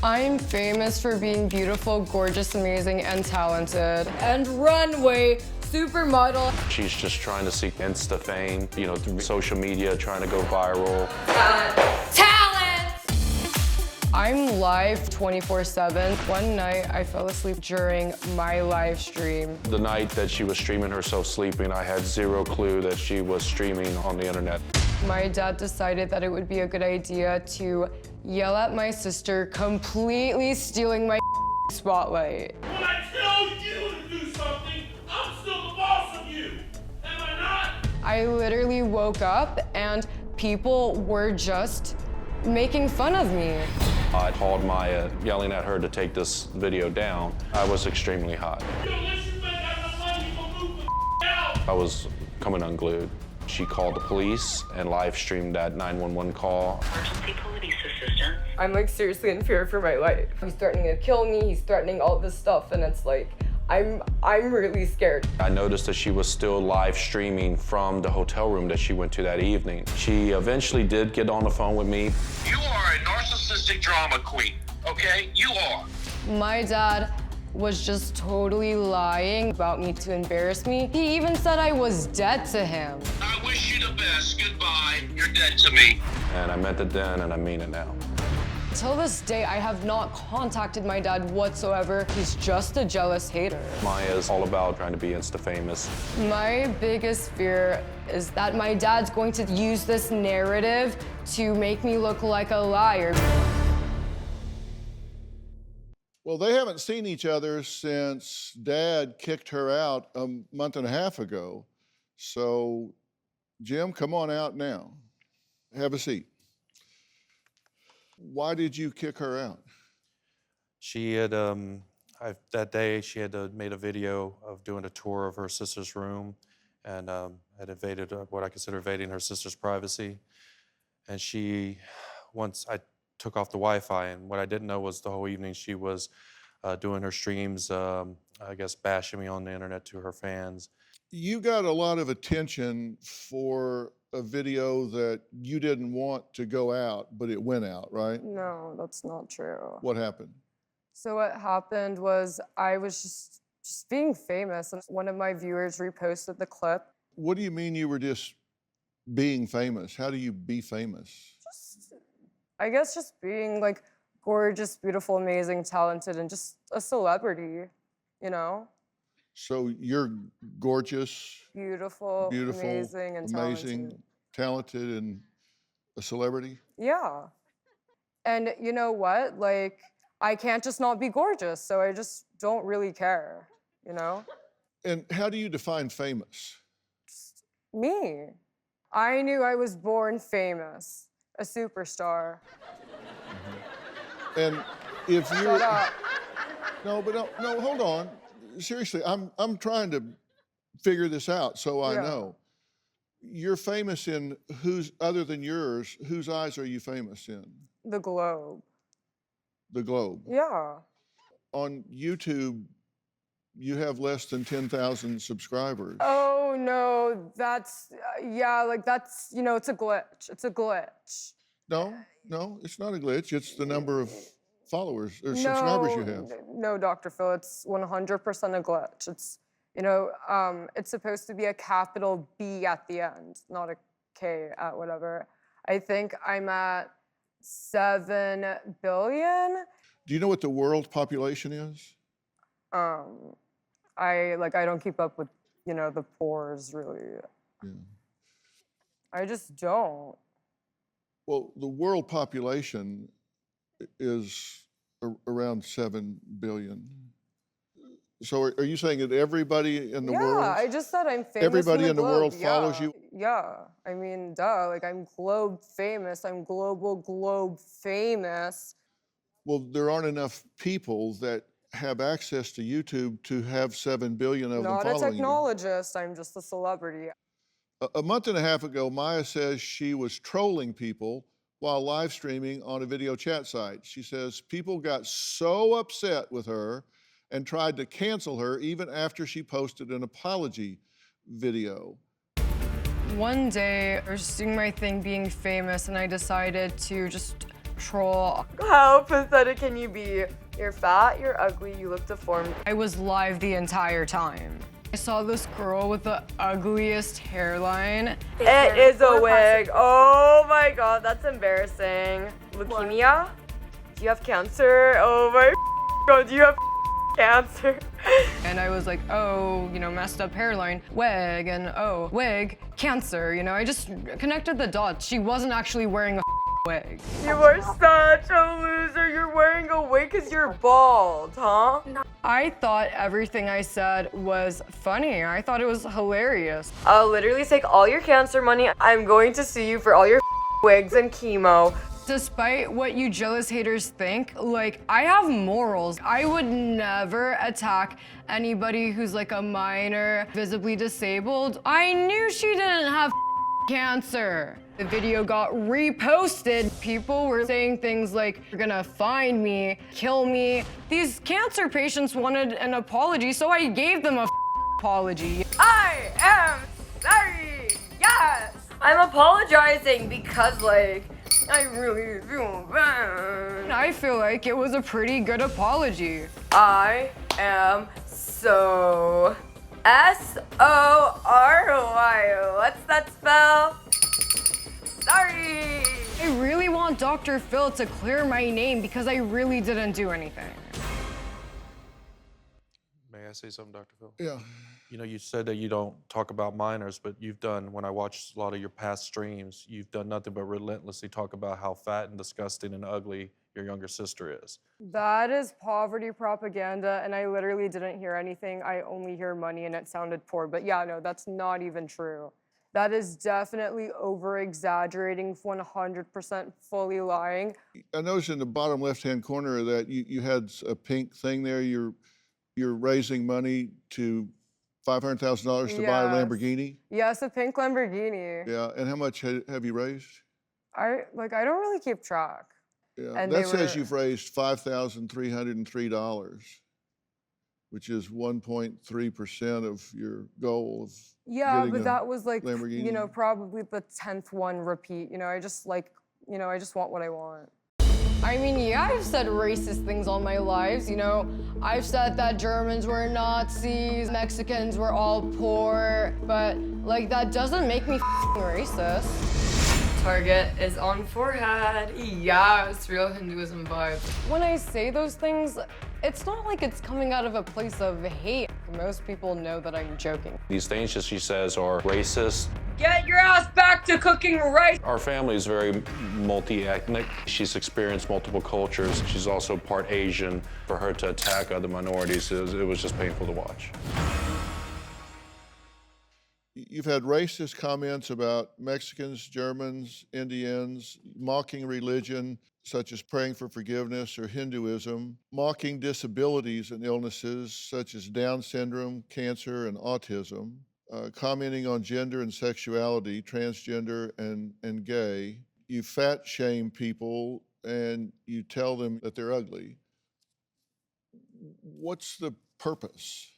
I'm famous for being beautiful, gorgeous, amazing, and talented. And runway supermodel. She's just trying to seek Insta fame, you know, through social media, trying to go viral. Talent! I'm live 24/7. One night, I fell asleep during my live stream. The night that she was streaming herself sleeping, I had zero clue that she was streaming on the internet. My dad decided that it would be a good idea to yell at my sister, completely stealing my spotlight. When I tell you to do something, I'm still the boss of you. Am I not? I literally woke up and people were just making fun of me. I called Maya, yelling at her to take this video down. I was extremely hot. Yo, unless you think I got money, you gonna move the out. I was coming unglued. She called the police and live streamed that 911 call. Emergency police assistant. I'm like seriously in fear for my life. He's threatening to kill me, he's threatening all this stuff, and it's like, I'm really scared. I noticed that she was still live streaming from the hotel room that she went to that evening. She eventually did get on the phone with me. You are a narcissistic drama queen, okay? You are. My dad was just totally lying about me to embarrass me. He even said I was dead to him. I wish you the best. Goodbye. You're dead to me. And I meant it then and I mean it now. Till this day, I have not contacted my dad whatsoever. He's just a jealous hater. Maya is all about trying to be Insta famous. My biggest fear is that my dad's going to use this narrative to make me look like a liar. Well, they haven't seen each other since Dad kicked her out a month and a half ago. So, Jim, come on out now. Have a seat. Why did you kick her out? She had, that day, she had made a video of doing a tour of her sister's room and had invaded what I consider invading her sister's privacy. And once I took off the Wi-Fi, and what I didn't know was the whole evening she was doing her streams, I guess bashing me on the internet to her fans. You got a lot of attention for a video that you didn't want to go out, but it went out, right? No, that's not true. What happened? So what happened was I was just being famous, and one of my viewers reposted the clip. What do you mean you were just being famous? How do you be famous? I guess just being like gorgeous, beautiful, amazing, talented, and just a celebrity, you know? So you're gorgeous, Beautiful, amazing, and talented, and a celebrity? Yeah. And you know what? Like, I can't just not be gorgeous, so I just don't really care, you know? And how do you define famous? Just me. I knew I was born famous, a superstar. And if you Shut up. No, hold on. Seriously, I'm trying to figure this out so I know. You're famous in whose, other than yours, whose eyes are you famous in? The Globe. The Globe. Yeah. On YouTube, you have less than 10,000 subscribers. Oh no, that's, yeah, like that's, you know, it's a glitch. It's a glitch. No, it's not a glitch. It's the number of followers or subscribers you have. No, Dr. Phil, it's 100% a glitch. It's, you know, it's supposed to be a capital B at the end, not a K at whatever. I think I'm at 7 billion. Do you know what the world population is? I don't keep up with, you know, the pores really. Yeah. I just don't. Well, the world population is around 7 billion. So are you saying that everybody in the world? Yeah, I just said I'm famous. Everybody in the globe. world follows you? Yeah, I mean, duh, like I'm globe famous, I'm global globe famous. Well, there aren't enough people that have access to YouTube to have 7 billion of them Not following a technologist, I'm just a celebrity. A month and a half ago, Maya says she was trolling people while live streaming on a video chat site. She says people got so upset with her and tried to cancel her even after she posted an apology video. One day, I was just doing my thing being famous, and I decided to just troll. How pathetic can you be? You're fat, you're ugly, you look deformed. I was live the entire time. I saw this girl with the ugliest hairline. It is a wig. Oh my god, that's embarrassing. Leukemia? Do you have cancer? Oh my god, do you have cancer? And I was like, oh, you know, messed up hairline, wig, and oh, wig, cancer. You know, I just connected the dots. She wasn't actually wearing a wig. You are such a loser. You're wearing a wig because you're bald, huh? No. I thought everything I said was funny. I thought it was hilarious. I'll literally take all your cancer money. I'm going to sue you for all your wigs and chemo. Despite what you jealous haters think, like, I have morals. I would never attack anybody who's like a minor, visibly disabled. I knew she didn't have cancer. The video got reposted. People were saying things like, you're gonna find me, kill me. These cancer patients wanted an apology, so I gave them a apology. I am sorry, yes! I'm apologizing because, like, I really feel bad. I feel like it was a pretty good apology. I am so S-O-R-Y. What's that spell? Sorry. I really want Dr. Phil to clear my name because I really didn't do anything. May I say something, Dr. Phil? Yeah. You know, you said that you don't talk about minors, but you've done, when I watched a lot of your past streams, you've done nothing but relentlessly talk about how fat and disgusting and ugly your younger sister is. That is poverty propaganda, and I literally didn't hear anything. I only hear money, and it sounded poor. But yeah, no, that's not even true. That is definitely over-exaggerating, 100% fully lying. I noticed in the bottom left-hand corner of that you had a pink thing there. You're raising money to $500,000 to buy a Lamborghini? Yes, a pink Lamborghini. Yeah, and how much have you raised? I don't really keep track. Yeah, And that says you've raised $5,303, which is 1.3% of your goal of Yeah, but that was like, Lamborghini. you know, probably the 10th one repeat. You know, I just want what I want. I mean, yeah, I've said racist things all my lives, you know. I've said that Germans were Nazis, Mexicans were all poor, but, like, that doesn't make me racist. Target is on forehead. Yes, real Hinduism vibe. When I say those things, it's not like it's coming out of a place of hate. Most people know that I'm joking. These things that she says are racist. Get your ass back to cooking rice! Our family is very multi-ethnic. She's experienced multiple cultures. She's also part Asian. For her to attack other minorities, it was just painful to watch. You've had racist comments about Mexicans, Germans, Indians, mocking religion, such as praying for forgiveness or Hinduism, mocking disabilities and illnesses such as Down syndrome, cancer, and autism, commenting on gender and sexuality, transgender and gay. You fat shame people and you tell them that they're ugly. What's the purpose?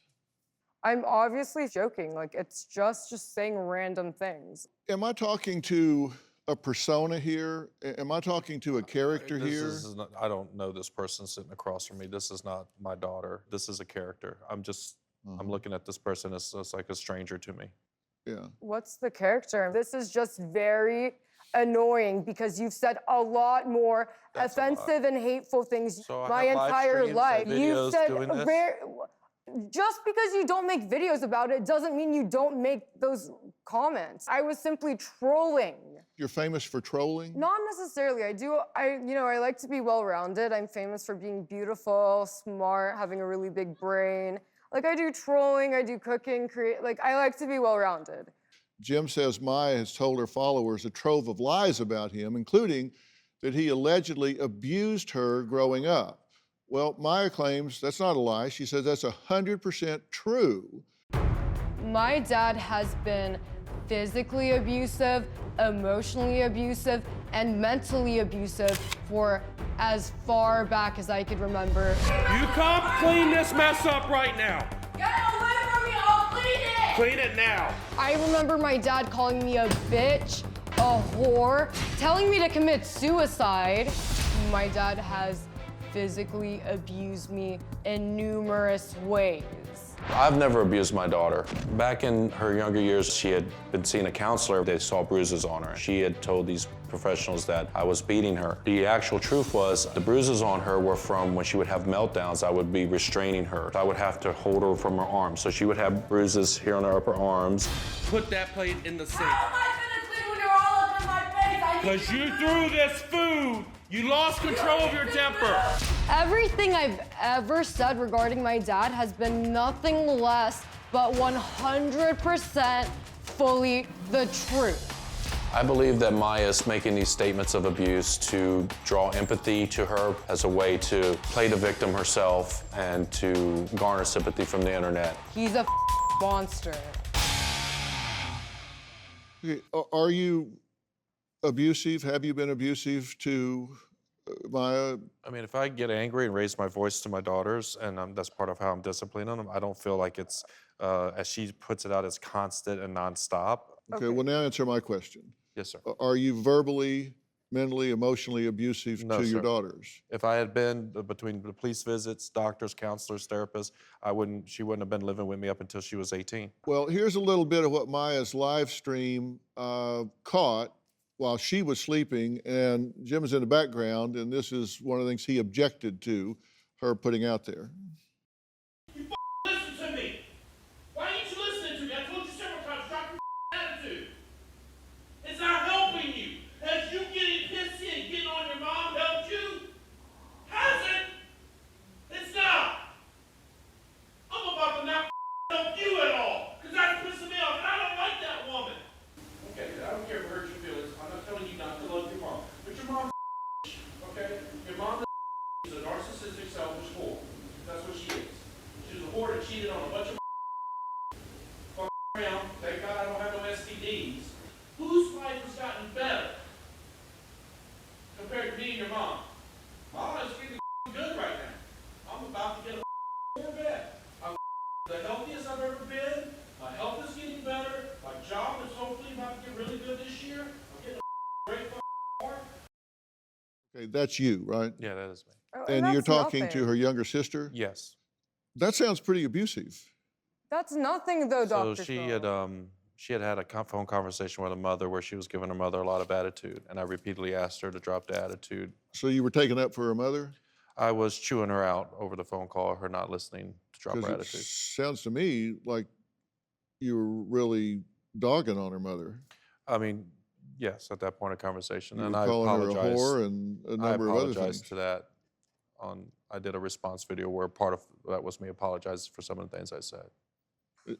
I'm obviously joking. Like, it's just saying random things. Am I talking to a persona here? Am I talking to a character here? I don't know this person sitting across from me. This is not my daughter. This is a character. I'm looking at this person as like a stranger to me. Yeah. What's the character? This is just very annoying because you've said a lot more offensive and hateful things my entire life. You've said just because you don't make videos about it doesn't mean you don't make those comments. I was simply trolling. You're famous for trolling? Not necessarily. I like to be well-rounded. I'm famous for being beautiful, smart, having a really big brain. Like, I do trolling, I do cooking, I like to be well-rounded. Jim says Maya has told her followers a trove of lies about him, including that he allegedly abused her growing up. Well, Maya claims that's not a lie. She says that's 100% true. My dad has been physically abusive, emotionally abusive, and mentally abusive for as far back as I could remember. You come clean this mess up right now. Get away from me, I'll clean it! Clean it now. I remember my dad calling me a bitch, a whore, telling me to commit suicide. My dad has physically abused me in numerous ways. I've never abused my daughter. Back in her younger years, she had been seeing a counselor. They saw bruises on her. She had told these professionals that I was beating her. The actual truth was the bruises on her were from when she would have meltdowns. I would be restraining her. I would have to hold her from her arms. So she would have bruises here on her upper arms. Put that plate in the sink. How am I gonna clean when you're all up in my face? I need Because you threw this food. You lost control of your temper. Everything I've ever said regarding my dad has been nothing less but 100% fully the truth. I believe that Maya's making these statements of abuse to draw empathy to her as a way to play the victim herself and to garner sympathy from the internet. He's a monster. Okay, are you abusive? Have you been abusive to Maya? I mean, if I get angry and raise my voice to my daughters, and that's part of how I'm disciplining them, I don't feel like it's, as she puts it out, as constant and nonstop. Okay, well, now answer my question. Yes, sir. Are you verbally, mentally, emotionally abusive No, to your sir. daughters? If I had been between the police visits, doctors, counselors, therapists, she wouldn't have been living with me up until she was 18. Well, here's a little bit of what Maya's live stream caught while she was sleeping, and Jim is in the background, and this is one of the things he objected to her putting out there. Listen to me. Why ain't you listening to me? I told you several times, drop your attitude. It's not helping you. Has you getting pissy and getting on your mom helped you? Has it? It's not. I'm about to not help you at all. Because that's pissing me off, and I don't like that woman. Okay, I don't care if it hurts your feelings. I'm not telling you not to love your mom. But your mom's okay? Your mom is a narcissistic, selfish whore. That's what she is. She's a whore that cheated on a bunch of around. Thank God I don't have no STDs. Whose life has gotten better compared to me and your mom? Mom is feeling good right now. I'm about to get a Corvette. I'm the healthiest I've ever been. My health is getting better. My job is hopefully about to get really good this year. I'm getting a great car. Okay, that's you, right? Yeah, that is me. Oh, And you're that's talking to nothing. her younger sister? Yes. That sounds pretty abusive. That's nothing though, So Dr. she had a phone conversation with her mother where she was giving her mother a lot of attitude, and I repeatedly asked her to drop the attitude. So you were taking up for her mother? I was chewing her out over the phone call, her not listening to drop her Because it attitude. sounds to me like you were really dogging on her mother. I mean, yes, at that point of conversation, You and were I calling her a apologize. whore and a I number of other apologize things. to that. I did a response video where part of that was me apologizing for some of the things I said.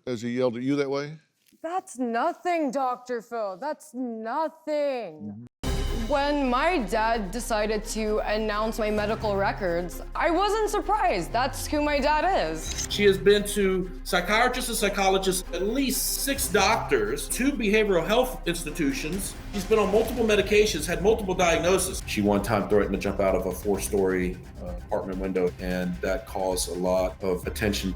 Has he yelled at you that way? That's nothing, Dr. Phil. That's nothing. Mm-hmm. When my dad decided to announce my medical records, I wasn't surprised. That's who my dad is. She has been to psychiatrists and psychologists, at least 6 doctors, 2 behavioral health institutions. She's been on multiple medications, had multiple diagnoses. She one time threatened to jump out of a 4-story apartment window, and that caused a lot of attention.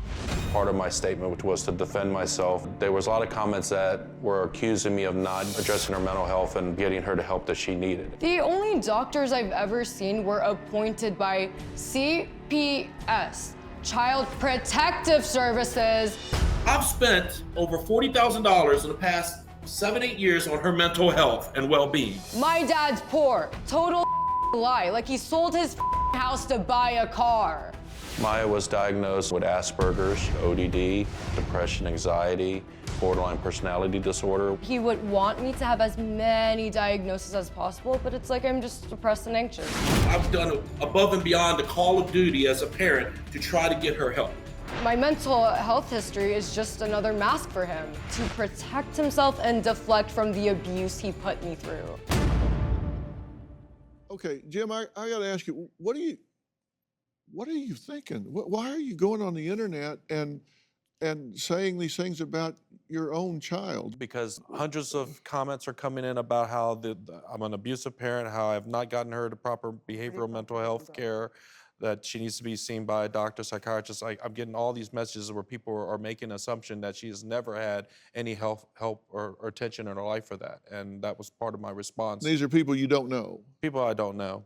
Part of my statement, which was to defend myself, there was a lot of comments that were accusing me of not addressing her mental health and getting her the help that she needed. The only doctors I've ever seen were appointed by CPS, Child Protective Services. I've spent over $40,000 in the past 7-8 years on her mental health and well-being. My dad's poor. Total lie. Like he sold his house to buy a car. Maya was diagnosed with Asperger's, ODD, depression, anxiety, borderline personality disorder. He would want me to have as many diagnoses as possible, but it's like I'm just depressed and anxious. I've done above and beyond the call of duty as a parent to try to get her help. My mental health history is just another mask for him to protect himself and deflect from the abuse he put me through. Okay, Jim, I got to ask you, what are you thinking? Why are you going on the internet and saying these things about your own child? Because hundreds of comments are coming in about how I'm an abusive parent, how I've not gotten her the proper behavioral mental health care, that she needs to be seen by a doctor, psychiatrist. I'm getting all these messages where people are making an assumption that she has never had any help or attention in her life for that. And that was part of my response. These are people you don't know. People I don't know.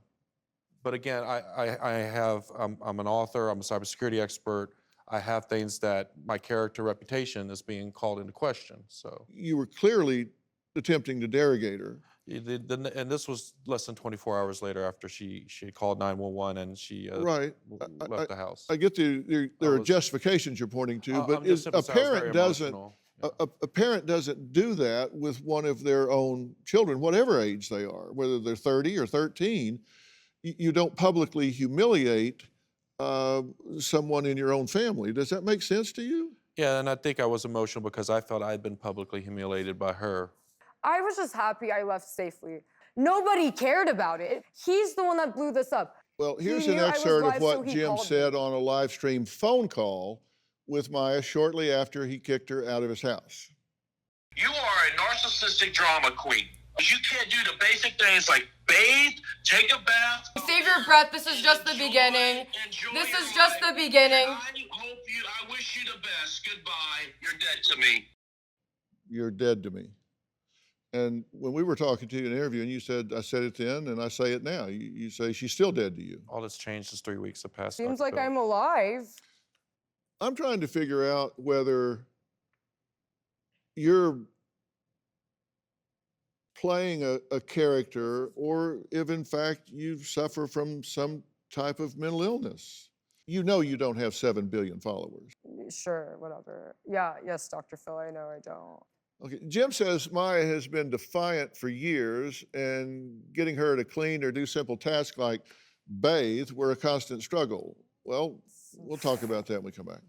But again, I'm an author, I'm a cybersecurity expert. I have things that my character reputation is being called into question, so. You were clearly attempting to derogate her. And this was less than 24 hours later after she had called 911 and she Right. left the house. I get there are was- justifications you're pointing to, but I'm just a simply saying I was very parent doesn't emotional. Yeah. a parent doesn't do that with one of their own children, whatever age they are, whether they're 30 or 13. You don't publicly humiliate someone in your own family. Does that make sense to you? Yeah, and I think I was emotional because I felt I had been publicly humiliated by her. I was just happy I left safely. Nobody cared about it. He's the one that blew this up. Well, here's He an knew I was excerpt of live, so what he Jim called me. said on a live stream phone call with Maya shortly after he kicked her out of his house. You are a narcissistic drama queen. You can't do the basic things like bathe, take a bath. Save your breath. This is just the beginning. Enjoy This your is just life. the beginning. I wish you the best. Goodbye. You're dead to me. You're dead to me. And when we were talking to you in an interview, and you said, I said it then and I say it now, you say she's still dead to you. All that's changed is 3 weeks have passed. Seems Dr. like Phil. I'm alive. I'm trying to figure out whether you're playing a character or if in fact you suffer from some type of mental illness. You know you don't have 7 billion followers. Sure, whatever. Yeah, yes, Dr. Phil, I know I don't. Okay, Jim says Maya has been defiant for years and getting her to clean or do simple tasks like bathe were a constant struggle. Well, we'll talk about that when we come back.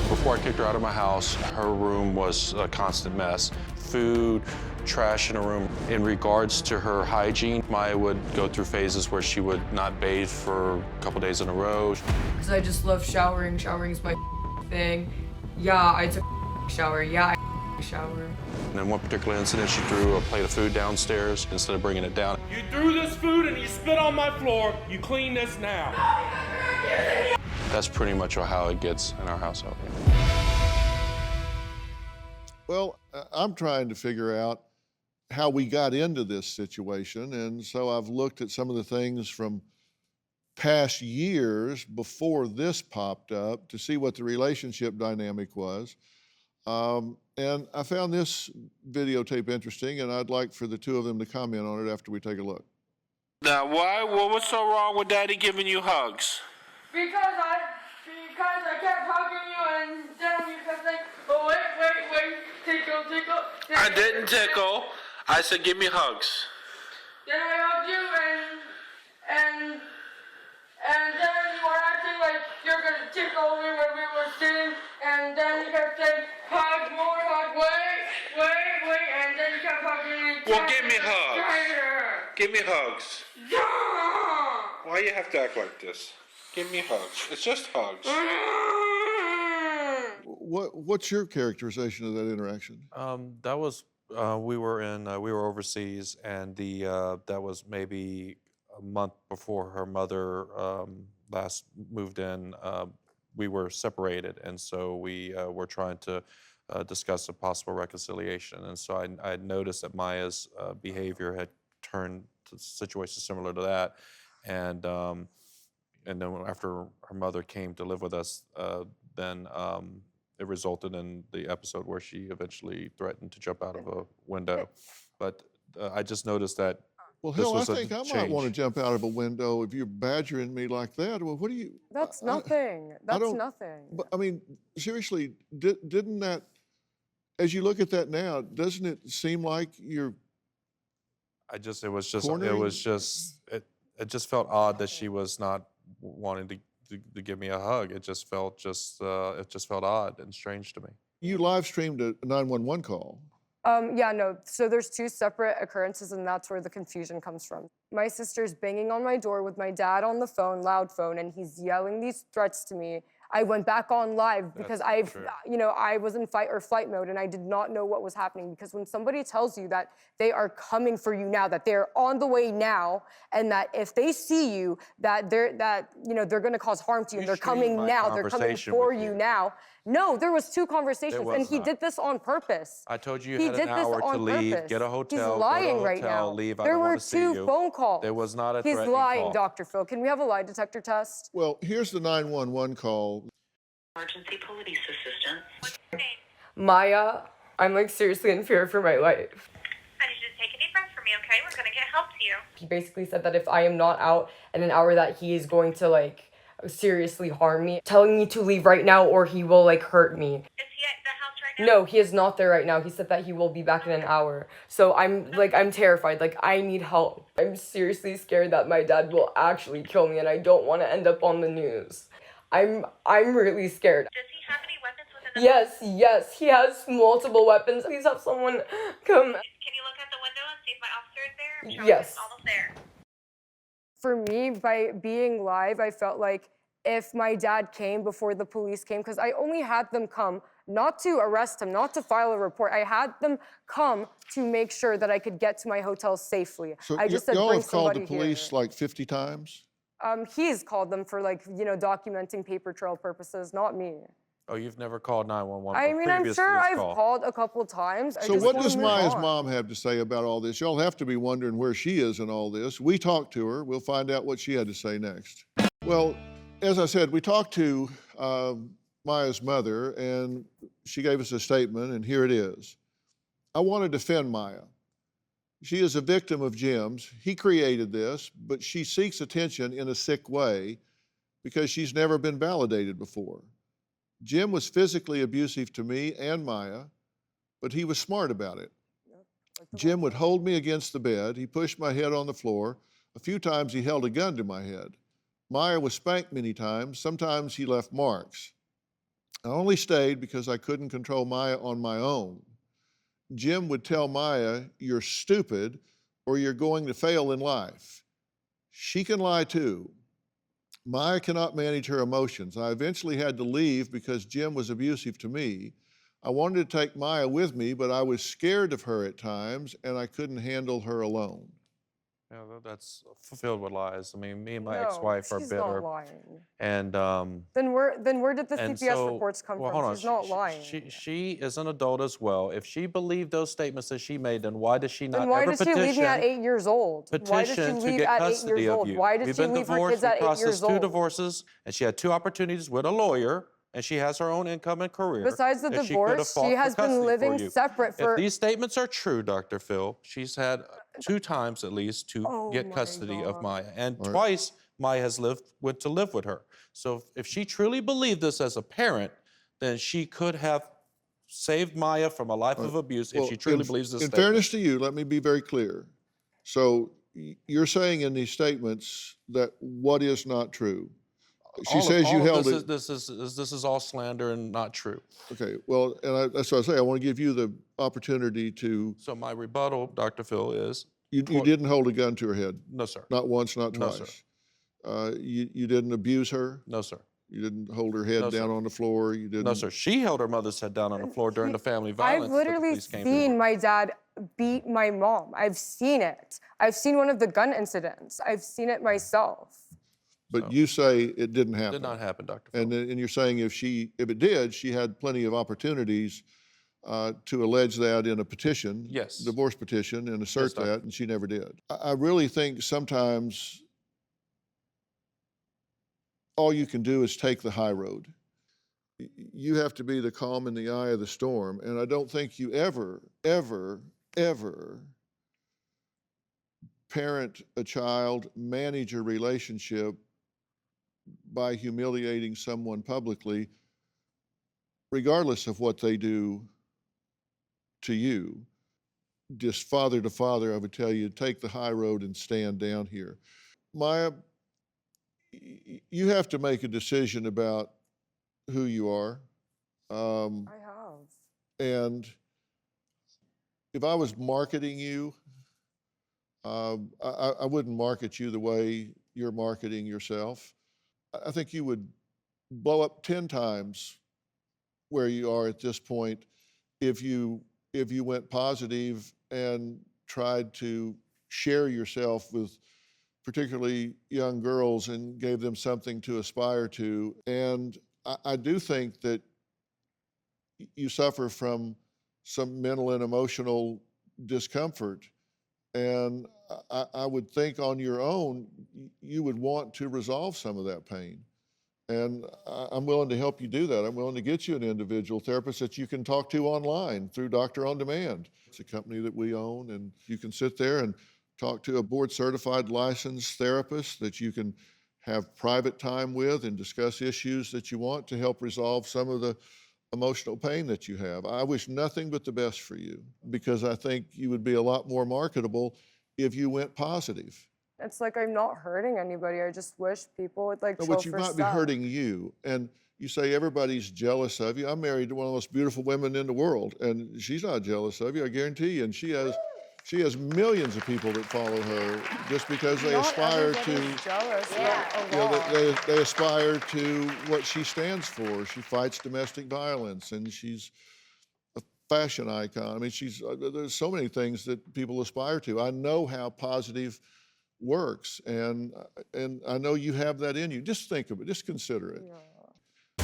Before I kicked her out of my house, her room was a constant mess. Food, trash in her room. In regards to her hygiene, Maya would go through phases where she would not bathe for a couple days in a row. Because I just love showering. Showering's my thing. Yeah, I took a shower. Yeah, I shower. And in one particular incident, she threw a plate of food downstairs instead of bringing it down. You threw this food and you spit on my floor. You clean this now. That's pretty much how it gets in our household. Well, I'm trying to figure out how we got into this situation, and so I've looked at some of the things from past years before this popped up to see what the relationship dynamic was. And I found this videotape interesting, and I'd like for the two of them to comment on it after we take a look. Now, why? What was so wrong with Daddy giving you hugs? Because I kept hugging you and then you kept saying, oh, wait, tickle. I didn't tickle. I said, give me hugs. Then I hugged you and then you were acting like you're gonna tickle me when we were sitting, and then you kept saying, hug, more hug, wait, and then you kept hugging me. Well, give me hugs. Tighter. Give me hugs. Yeah. Why you have to act like this? Give me hugs. It's just hugs. What's your characterization of that interaction? That was we were overseas, and that was maybe a month before her mother last moved in. We were separated, and so we were trying to discuss a possible reconciliation. And so I noticed that Maya's behavior had turned to situations similar to that, and then after her mother came to live with us, then it resulted in the episode where she eventually threatened to jump out of a window. But I just noticed that. Well, this hell, I was a think I might want to change. jump out of a window if you're badgering me like that. Well, what do you? That's nothing. That's don't- nothing. But I mean, seriously, didn't that? As you look at that now, doesn't it seem like you're? It just cornering- it just felt odd that she was not wanting to give me a hug. It just felt odd and strange to me. You live streamed a 911 call. Yeah, no, so there's two separate occurrences, and that's where the confusion comes from. My sister's banging on my door with my dad on the phone, loud phone, and he's yelling these threats to me. I went back on live because That's not true. I was in fight or flight mode, and I did not know what was happening, because when somebody tells you that they are coming for you now, that they're on the way now, and that if they see you, that they're going to cause harm to you, and You they're streamed coming my now, they're coming conversation for with you you. now, No, there was 2 conversations, was and he not. did this on purpose. I told you you He had did an this hour to on leave, purpose. get a hotel, He's lying go to a right hotel, now. leave. I There don't were want to see 2 you. phone calls. There was not a He's threatening lying, call. Dr. Phil. Can we have a lie detector test? Well, here's the 911 call. Emergency police assistant. Maya, I'm like seriously in fear for my life. Honey, just take a deep breath for me, okay? We're gonna get help to you. He basically said that if I am not out in an hour that he is going to like seriously harm me, telling me to leave right now or he will like hurt me. Is he at the house right now? No, he is not there right now. He said that he will be back in an hour. So I'm terrified. Like I need help. I'm seriously scared that my dad will actually kill me and I don't want to end up on the news. I'm really scared. Does he have any weapons within the Yes, he has multiple weapons. Please have someone come. Can you look out the window and see if my officer is there? I'm sure Yes. he's almost there. For me, by being live, I felt like if my dad came before the police came, because I only had them come not to arrest him, not to file a report. I had them come to make sure that I could get to my hotel safely. So I just said, y'all bring have called the somebody police here. like 50 times? He's called them for like, documenting paper trail purposes, not me. Oh, you've never called 911 I for mean, I'm previous sure to this I've call. called a couple times. I So just what wanna does move Maya's on. mom have to say about all this? Y'all have to be wondering where she is in all this. We talked to her. We'll find out what she had to say next. Well, as I said, we talked to Maya's mother, and she gave us a statement, and here it is. I want to defend Maya. She is a victim of Jim's. He created this, but she seeks attention in a sick way because she's never been validated before. Jim was physically abusive to me and Maya, but he was smart about it. Jim would hold me against the bed. He pushed my head on the floor. A few times he held a gun to my head. Maya was spanked many times. Sometimes he left marks. I only stayed because I couldn't control Maya on my own. Jim would tell Maya, "You're stupid or you're going to fail in life." She can lie too. Maya cannot manage her emotions. I eventually had to leave because Jim was abusive to me. I wanted to take Maya with me, but I was scared of her at times and I couldn't handle her alone. Yeah, that's fulfilled with lies. I mean, me and my No, ex-wife are she's bitter. not lying. And Then where did the and CPS so, reports come well, from? hold on. She's not lying. She is an adult as well. If she believed those statements that she made, then why does she not Then why ever did she petition? leave me at 8 years old? Why did she Petition to leave get at 8 custody years of old? you. Why did We've she been leave her divorced. kids We at 8 processed years 2 old? divorces, and she had 2 opportunities with a lawyer, and she has her own income and career. Besides the that she could have divorce, fought she for has been custody for living you. separate for. If these statements are true, Dr. Phil, she's had 2 times at least to Oh get my custody of God. Maya, and All right. twice Maya has went to live with her. So if she truly believed this as a parent, then she could have saved Maya from a life of abuse if she truly believes this in statement. fairness to you, let me be very clear. So you're saying in these statements that what is not true? She says you held it. This is all slander and not true. Okay, well, and that's what I say. I want to give you the opportunity to. So my rebuttal, Dr. Phil, is You didn't hold a gun to her head. no, sir. Not once, not No, twice. sir. You didn't abuse her. No, sir. You didn't hold her head No, sir. down on the floor. You didn't. No, sir. She held her mother's head down on the floor during the family violence. I've that the literally police came seen through. my dad beat my mom. I've seen it. I've seen one of the gun incidents. I've seen it myself. But you say it didn't happen. Did not happen, Dr. Phil. And you're saying if it did, she had plenty of opportunities to allege that in a petition, Yes. divorce petition, and assert Doctor. that, and she never did. I really think sometimes all you can do is take the high road. You have to be the calm in the eye of the storm, and I don't think you ever, ever, ever parent a child, manage a relationship by humiliating someone publicly, regardless of what they do to you. Just father to father, I would tell you, take the high road and stand down here. Maya, you have to make a decision about who you are. I have. And if I was marketing you, I wouldn't market you the way you're marketing yourself. I think you would blow up 10 times where you are at this point if you went positive and tried to share yourself with particularly young girls and gave them something to aspire to. And I do think that you suffer from some mental and emotional discomfort. And I would think on your own, you would want to resolve some of that pain. And I'm willing to help you do that. I'm willing to get you an individual therapist that you can talk to online through Doctor On Demand. It's a company that we own, and you can sit there and talk to a board-certified licensed therapist that you can have private time with and discuss issues that you want to help resolve some of the emotional pain that you have. I wish nothing but the best for you, because I think you would be a lot more marketable if you went positive. It's like I'm not hurting anybody. I just wish people would like No, chill but you for might be stuff. hurting you. And you say everybody's jealous of you. I'm married to one of the most beautiful women in the world, and she's not jealous of you, I guarantee you. And she has millions of people that follow her just because they Not aspire to, everybody's jealous, but you a know, lot. they aspire to what she stands for. She fights domestic violence, and she's a fashion icon. I mean, there's so many things that people aspire to. I know how positive works, and I know you have that in you. Just think of it, just consider it.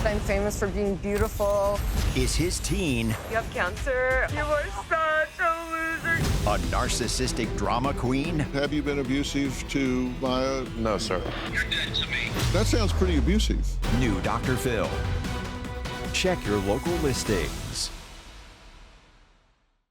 I'm famous for being beautiful. Is his teen You have cancer. You are such a loser. a narcissistic drama queen? Have you been abusive to Maya? No, sir. You're dead to me. That sounds pretty abusive. New Dr. Phil. Check your local listings.